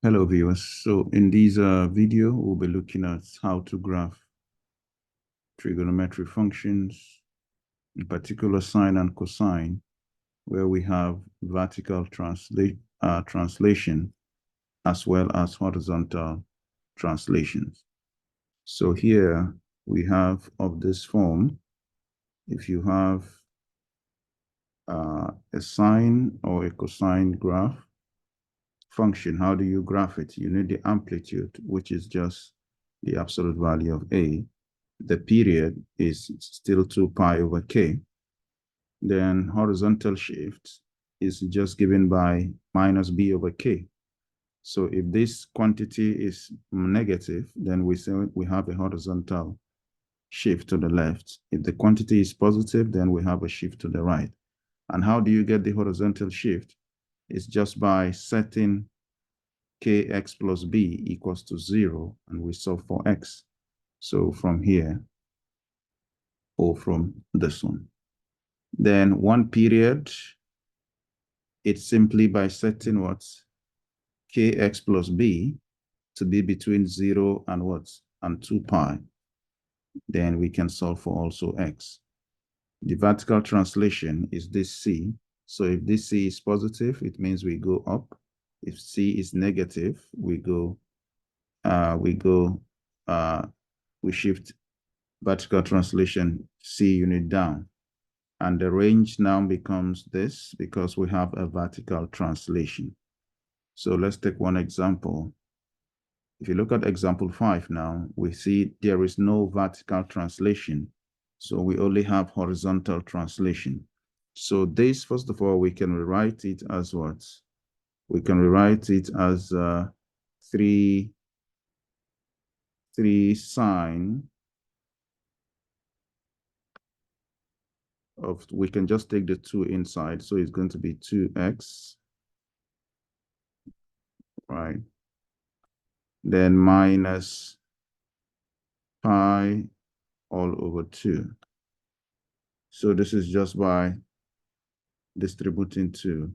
Hello viewers. So in this video, we'll be looking at how to graph trigonometry functions, in particular sine and cosine, where we have vertical translation as well as horizontal translations. So here we have of this form, if you have a sine or a cosine graph function, how do you graph it? You need the amplitude, which is just the absolute value of A. The period is still 2 pi over k. Then horizontal shift is just given by minus b over k. So if this quantity is negative, then we say we have a horizontal shift to the left. If the quantity is positive, then we have a shift to the right. And how do you get the horizontal shift? It's just by setting kx plus b equals to 0, and we solve for x. So from here, or from this one. Then one period, it's simply by setting what? Kx plus b to be between 0 and what? And 2 pi. Then we can solve for also x. The vertical translation is this c. So if this c is positive, it means we go up. If c is negative, we shift vertical translation c unit down. And the range now becomes this because we have a vertical translation. So let's take one example. If you look at example 5 now, we see there is no vertical translation. So we only have horizontal translation. So this, first of all, we can rewrite it as what? We can rewrite it as 3 sine of, we can just take the 2 inside. So it's going to be 2x, right? Then minus pi all over 2. So this is just by distributing 2.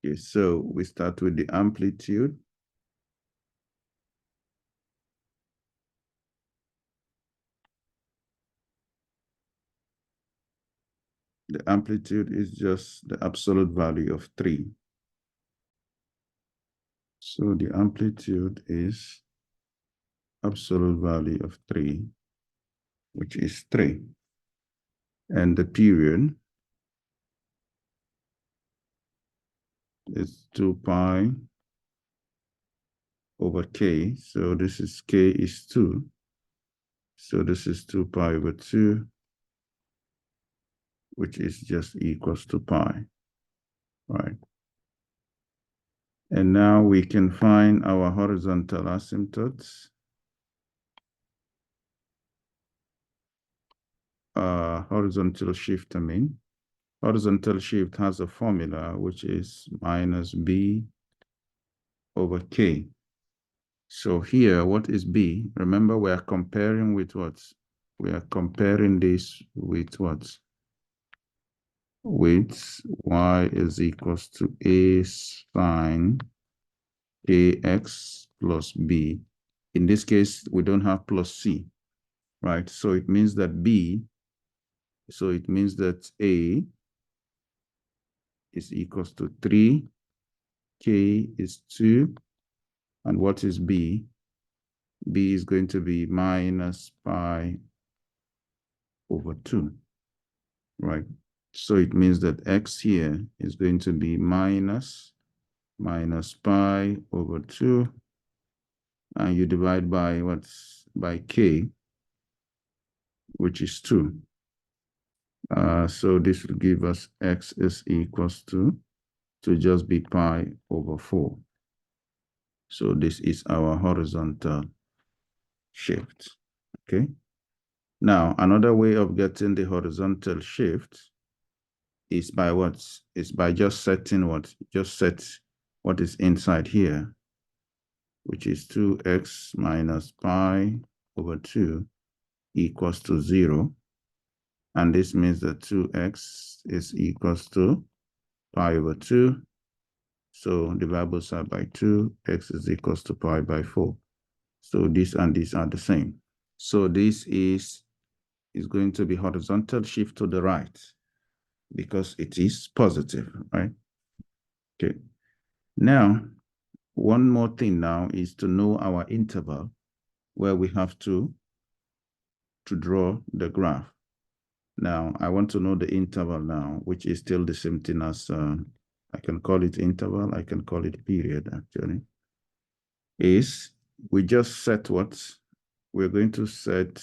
Okay, so we start with the amplitude. The amplitude is just the absolute value of 3. So the amplitude is absolute value of 3, which is 3. And the period is 2 pi over k. So this is k is 2. So this is 2 pi over 2, which is just equals to pi, right? And now we can find our horizontal asymptotes. Horizontal shift, horizontal shift has a formula which is minus b over k. So here, what is b? Remember, we are comparing with what? We are comparing this with what? With y is equals to a sine ax plus b. In this case, we don't have plus c, right? So it means that a is equals to 3, k is 2, and what is b? B is going to be minus pi over 2, right? So it means that x here is going to be minus pi over 2, and you divide by what's by k, which is 2. So this will give us x is equals to just be pi over 4. So this is our horizontal shift, okay? Now, another way of getting the horizontal shift is by what? Is by just setting what? Just set what is inside here, which is 2x minus pi over 2 equals to 0. And this means that 2x is equals to pi over 2. So divide both sides by 2, x is equals to pi by 4. So this and these are the same. So this is going to be horizontal shift to the right because it is positive, right? Okay. Now, one more thing now is to know our interval where we have to draw the graph. Now, I want to know the interval now, which is still the same thing as, I can call it interval, I can call it period actually, is we just set what? We're going to set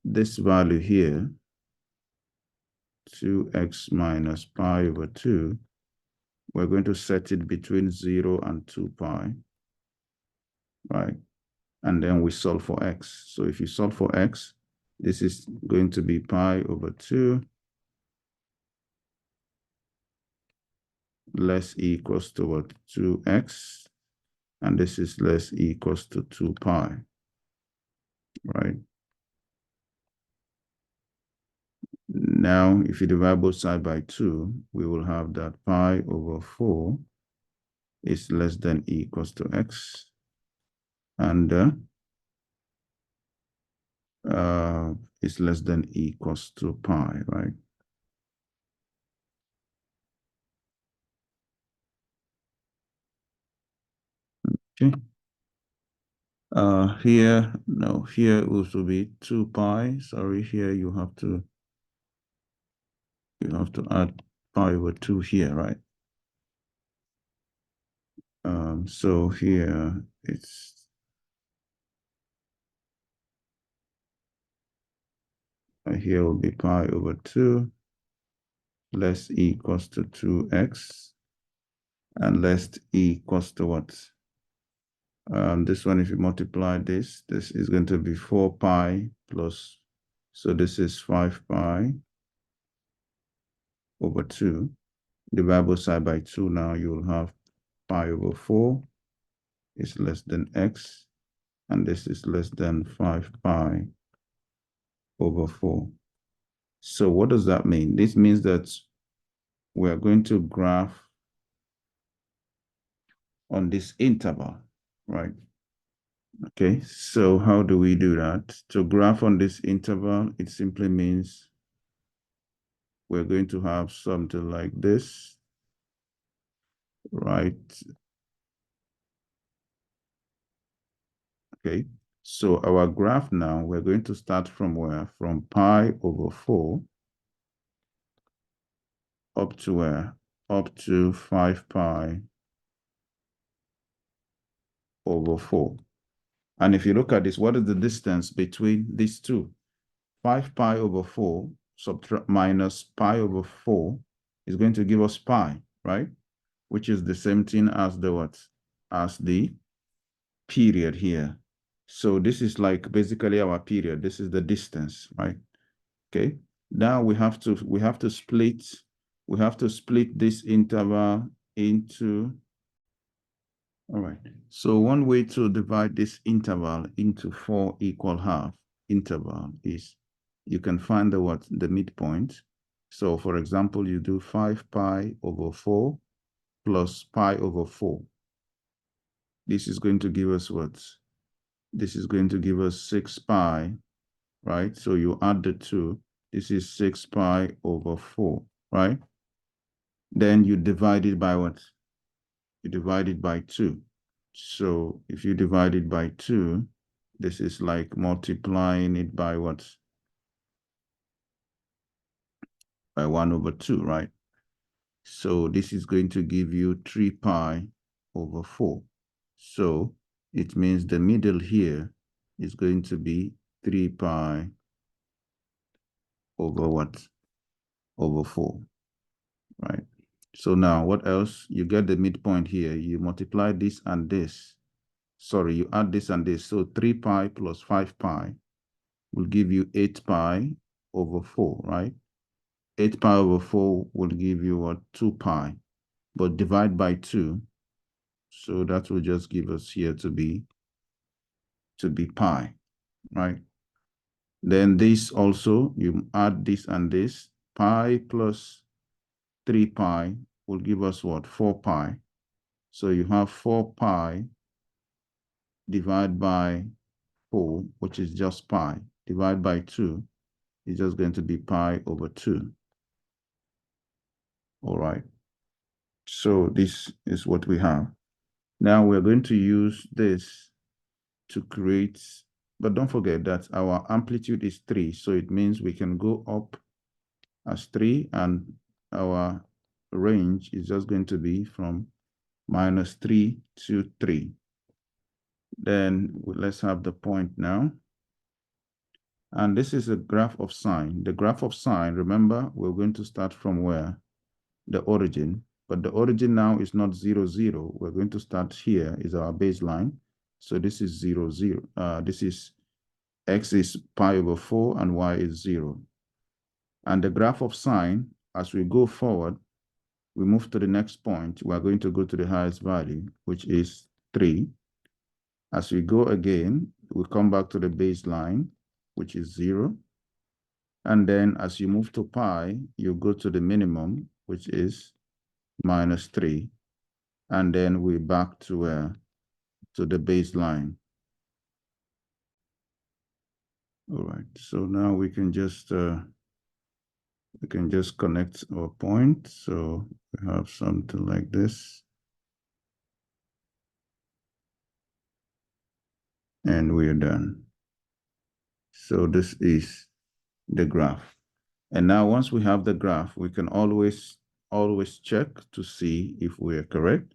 this value here, 2x minus pi over 2. We're going to set it between 0 and 2 pi, right? And then we solve for x. So if you solve for x, this is going to be pi over 2 less equals to what? 2x. And this is less equals to 2 pi, right? Now, if you divide both sides by 2, we will have that pi over 4 is less than equals to x. And is less than equals to pi, right? Okay. Here, no, here it will be 2 pi. Sorry, here you have to add pi over 2 here, right? So here it's here will be pi over 2 less equals to 2x and less equals to what? This one, if you multiply this is going to be 4 pi plus, so this is 5 pi over 2. Divide both side by 2 now, you will have pi over 4 is less than x, and this is less than 5 pi over 4. So what does that mean? This means that we are going to graph on this interval, right? Okay, so how do we do that? To graph on this interval, it simply means we're going to have something like this, right? Okay, so our graph now, we're going to start from where? From pi over 4 up to where? Up to 5 pi over 4. And if you look at this, what is the distance between these two? 5 pi over 4 subtract minus pi over 4 is going to give us pi, right? Which is the same thing as the what? As the period here. So this is like basically our period. This is the distance, right? Okay. Now we have to split this interval into, all right. So one way to divide this interval into 4 equal half interval is you can find the what? The midpoint. So for example, you do 5 pi over 4 plus pi over 4. This is going to give us what? This is going to give us 6 pi, right? So you add the 2. This is 6 pi over 4, right? Then you divide it by what? You divide it by 2. So if you divide it by 2, this is like multiplying it by what? By 1 over 2, right? So this is going to give you 3 pi over 4. So it means the middle here is going to be 3 pi over what? Over 4, right? So now what else? You get the midpoint here. You multiply this and this. Sorry, you add this and this. So 3 pi plus 5 pi will give you 8 pi over 4, right? 8 pi over 4 will give you what? 2 pi. But divide by 2. So that will just give us here to be pi, right? Then this also, you add this and this. Pi plus 3 pi will give us what? 4 pi. So you have 4 pi divided by 4, which is just pi, divided by 2 is just going to be pi over 2. All right. So this is what we have. Now we're going to use this to create, but don't forget that our amplitude is 3. So it means we can go up as 3, and our range is just going to be from -3 to 3. Then let's have the point now. And this is a graph of sine. The graph of sine, remember, we're going to start from where? The origin. But the origin now is not 0, 0. We're going to start here is our baseline. So this is 0, 0. This is x is pi over 4 and y is 0. And the graph of sine, as we go forward, we move to the next point. We're going to go to the highest value, which is 3. As we go again, we come back to the baseline, which is 0. And then as you move to pi, you go to the minimum, which is -3. And then we're back to the baseline. All right, so now we can just connect our point. So we have something like this. And we're done. So this is the graph. And now once we have the graph, we can always check to see if we are correct.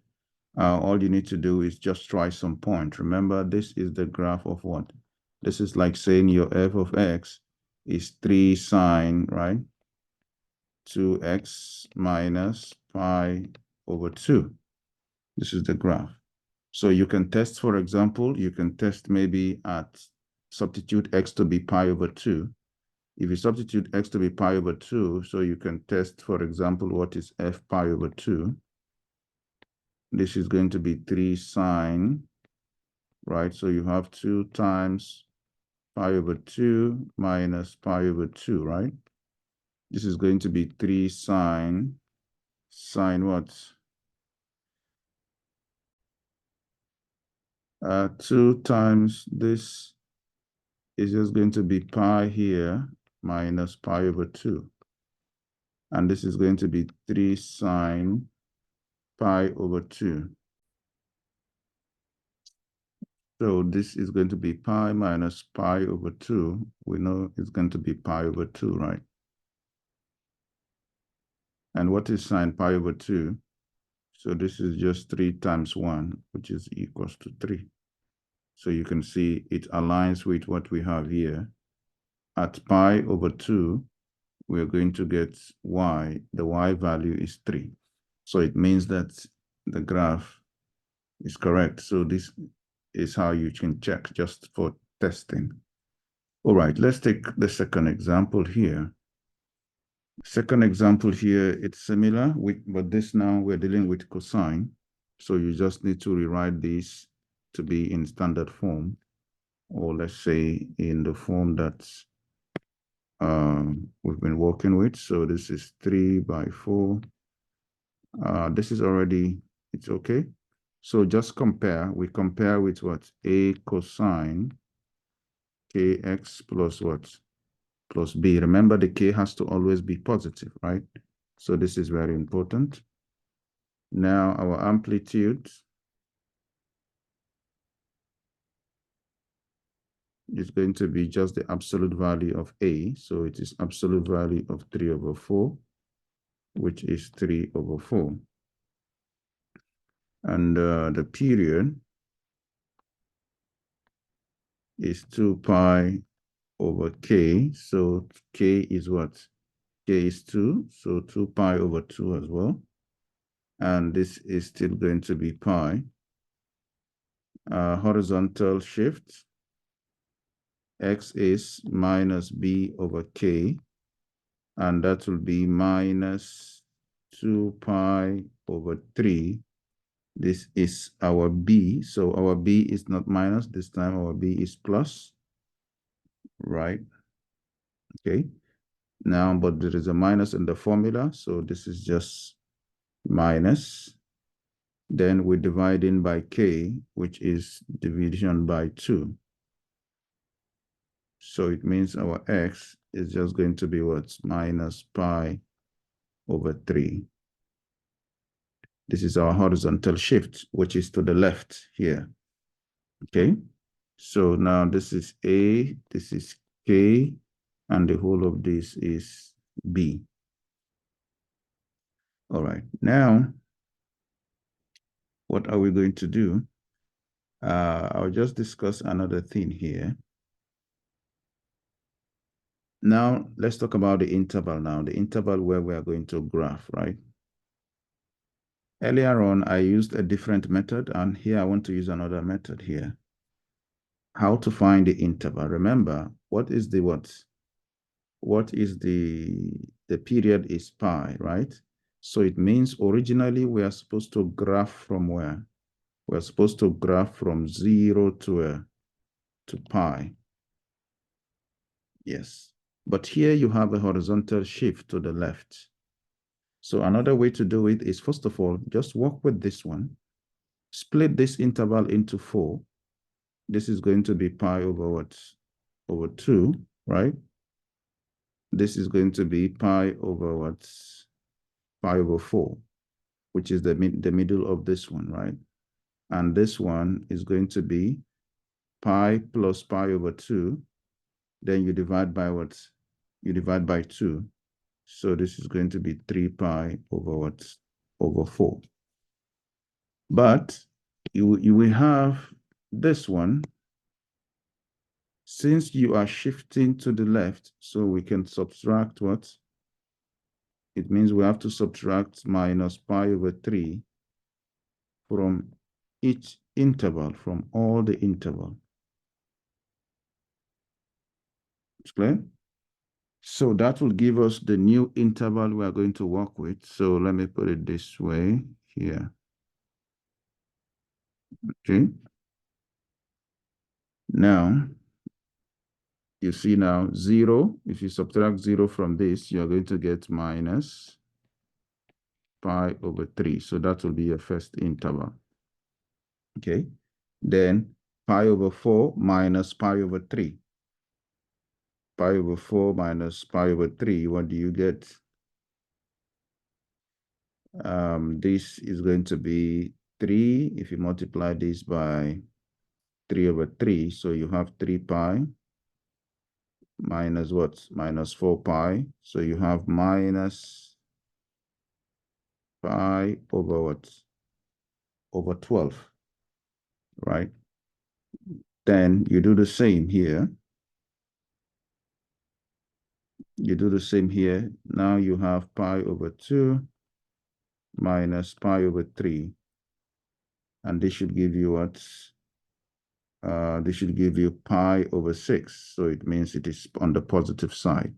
All you need to do is just try some point. Remember, this is the graph of what? This is like saying your f of x is 3 sine, right? 2x minus pi over 2. This is the graph. So you can test, for example, you can test maybe at substitute x to be pi over 2. If you substitute x to be pi over 2, so you can test, for example, what is f pi over 2. This is going to be 3 sine, right? So you have 2 times pi over 2 minus pi over 2, right? This is going to be 3 sine what? 2 times this is just going to be pi here minus pi over 2. And this is going to be 3 sine pi over 2. So this is going to be pi minus pi over 2. We know it's going to be pi over 2, right? And what is sine pi over 2? So this is just 3 times 1, which is equals to 3. So you can see it aligns with what we have here. At pi over 2, we're going to get y. The y value is 3. So it means that the graph is correct. So this is how you can check just for testing. All right, let's take the second example here. Second example here, it's similar, but this now we're dealing with cosine. So you just need to rewrite this to be in standard form, or let's say in the form that we've been working with. So this is 3 by 4. This is already, it's okay. So just compare. We compare with what? A cosine kx plus what? Plus b. Remember, the k has to always be positive, right? So this is very important. Now our amplitude is going to be just the absolute value of a. So it is absolute value of 3 over 4, which is 3 over 4. And the period is 2 pi over k. So k is what? K is 2. So 2 pi over 2 as well. And this is still going to be pi. Horizontal shift, x is minus b over k. And that will be minus 2 pi over 3. This is our b. So our b is not minus. This time our b is plus. Right? Okay. Now, but there is a minus in the formula. So this is just minus, then we divide in by k, which is division by 2. So it means our x is just going to be what? Minus pi over 3. This is our horizontal shift, which is to the left here. Okay. So now this is A, this is K, and the whole of this is B. All right. Now, what are we going to do? I'll just discuss another thing here. Now, let's talk about the interval now, the interval where we are going to graph, right? Earlier on, I used a different method, and here I want to use another method here. How to find the interval. Remember, what is the what? What is the period is pi, right? So it means originally we are supposed to graph from where? We're supposed to graph from 0 to pi. Yes. But here you have a horizontal shift to the left. So another way to do it is, first of all, just work with this one. Split this interval into 4. This is going to be pi over what? Over 2, right? This is going to be pi over what? Pi over 4, which is the middle of this one, right? And this one is going to be pi plus pi over 2. Then you divide by what? You divide by 2. So this is going to be 3 pi over what? Over 4. But you will have this one. Since you are shifting to the left, so we can subtract what? It means we have to subtract minus pi over 3 from each interval, from all the interval. It's clear? So that will give us the new interval we are going to work with. So let me put it this way here. Okay. Now, you see now 0, if you subtract 0 from this, you're going to get minus pi over 3. So that will be your first interval. Okay. Then pi over 4 minus pi over 3. Pi over 4 minus pi over 3, what do you get? This is going to be 3. If you multiply this by 3 over 3, so you have 3 pi minus what? Minus 4 pi. So you have minus pi over what? Over 12, right? Then you do the same here. You do the same here. Now you have pi over 2 minus pi over 3. And this should give you what? This should give you pi over 6. So it means it is on the positive side.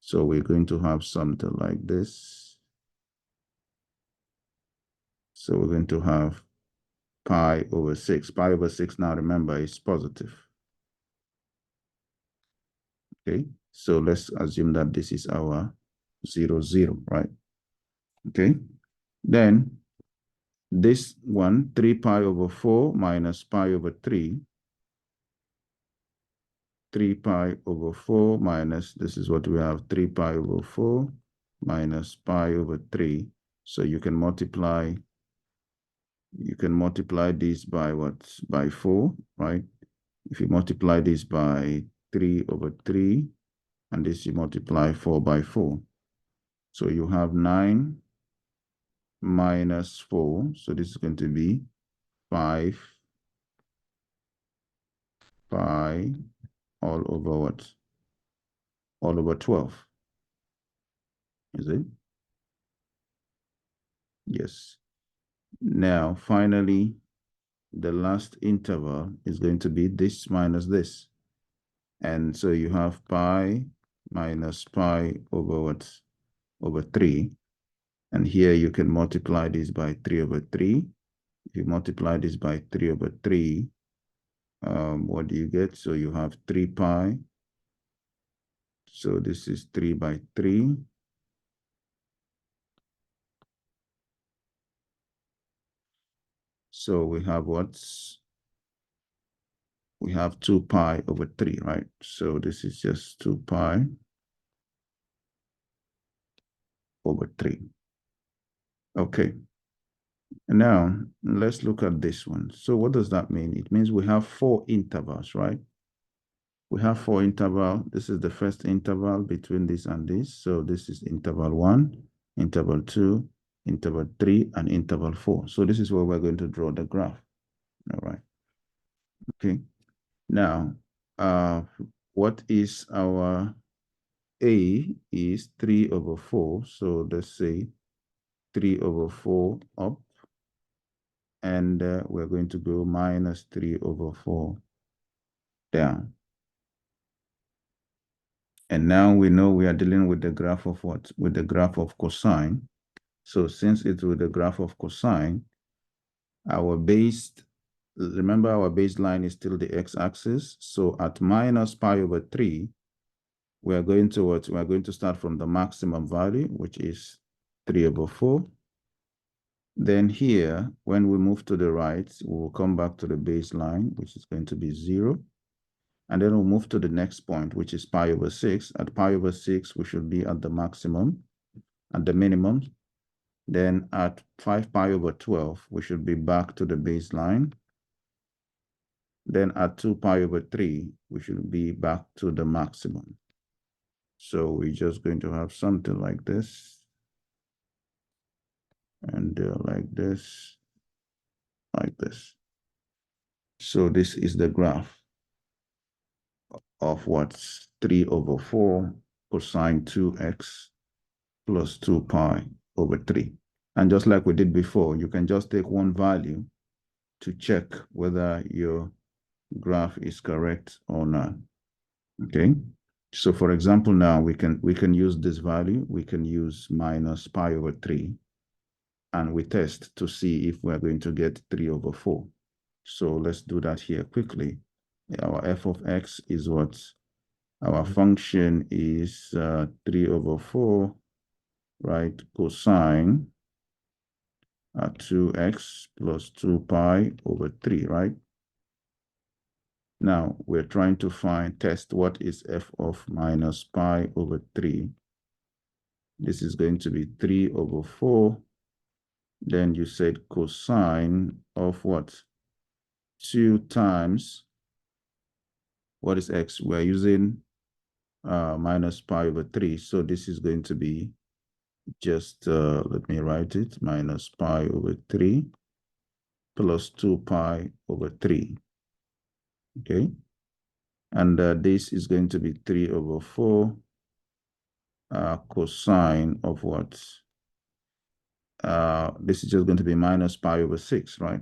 So we're going to have something like this. So we're going to have pi over 6. Pi over 6, now remember, is positive. Okay, so let's assume that this is our 0, 0, right? Okay, then this one, 3 pi over 4 minus pi over 3. 3 pi over 4 minus, this is what we have, 3 pi over 4 minus pi over 3. So you can multiply this by what? By 4, right? If you multiply this by 3 over 3, and this you multiply 4 by 4. So you have 9 minus 4. So this is going to be 5 pi all over what? All over 12. Is it? Yes. Now, finally, the last interval is going to be this minus this. And so you have pi minus pi over what? Over 3. And here you can multiply this by 3 over 3. If you multiply this by 3 over 3, what do you get? So you have 3 pi. So this is 3 by 3. So we have what's, we have 2 pi over 3, right? So this is just 2 pi over 3. Okay. Now, let's look at this one. So what does that mean? It means we have 4 intervals, right? We have 4 intervals. This is the first interval between this and this. So this is interval 1, interval 2, interval 3, and interval 4. So this is where we're going to draw the graph. All right. Okay. Now, what is our A is 3 over 4. So let's say 3 over 4 up. And we're going to go minus 3 over 4 down. And now we know we are dealing with the graph of what? With the graph of cosine. So since it's with the graph of cosine, our base, remember our baseline is still the x-axis. So at minus pi over 3, we are going to what? We are going to start from the maximum value, which is 3 over 4. Then here, when we move to the right, we will come back to the baseline, which is going to be 0. And then we'll move to the next point, which is pi over 6. At pi over 6, we should be at the maximum, at the minimum. Then at 5 pi over 12, we should be back to the baseline. Then at 2 pi over 3, we should be back to the maximum. So we're just going to have something like this. And like this, like this. So this is the graph of what's 3 over 4 cosine 2x plus 2 pi over 3. And just like we did before, you can just take one value to check whether your graph is correct or not. Okay. So for example, now we can use this value. We can use minus pi over 3. And we test to see if we're going to get 3 over 4. So let's do that here quickly. Our f of x is what? Our function is 3 over 4, right? Cosine 2x plus 2 pi over 3, right? Now we're trying to test what is f of minus pi over 3. This is going to be 3 over 4. Then you said cosine of what? 2 times, what is x? We're using minus pi over 3. So this is going to be just, let me write it, minus pi over 3 plus 2 pi over 3. Okay. And this is going to be 3 over 4 cosine of what? This is just going to be minus pi over 6, right?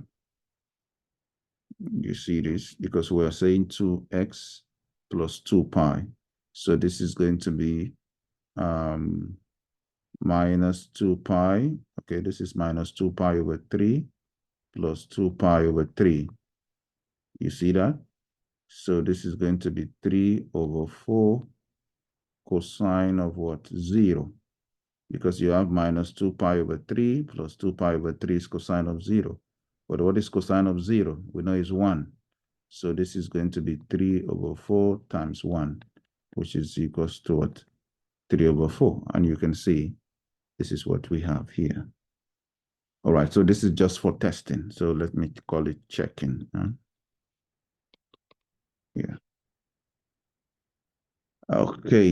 You see this because we're saying 2x plus 2 pi. So this is going to be minus 2 pi. Okay, this is minus 2 pi over 3 plus 2 pi over 3. You see that? So this is going to be 3 over 4 cosine of what? 0. Because you have minus 2 pi over 3 plus 2 pi over 3 is cosine of 0. But what is cosine of 0? We know is 1. So this is going to be 3 over 4 times 1, which is equals to what? 3 over 4. And you can see this is what we have here. All right, so this is just for testing. So let me call it checking. Yeah. Okay.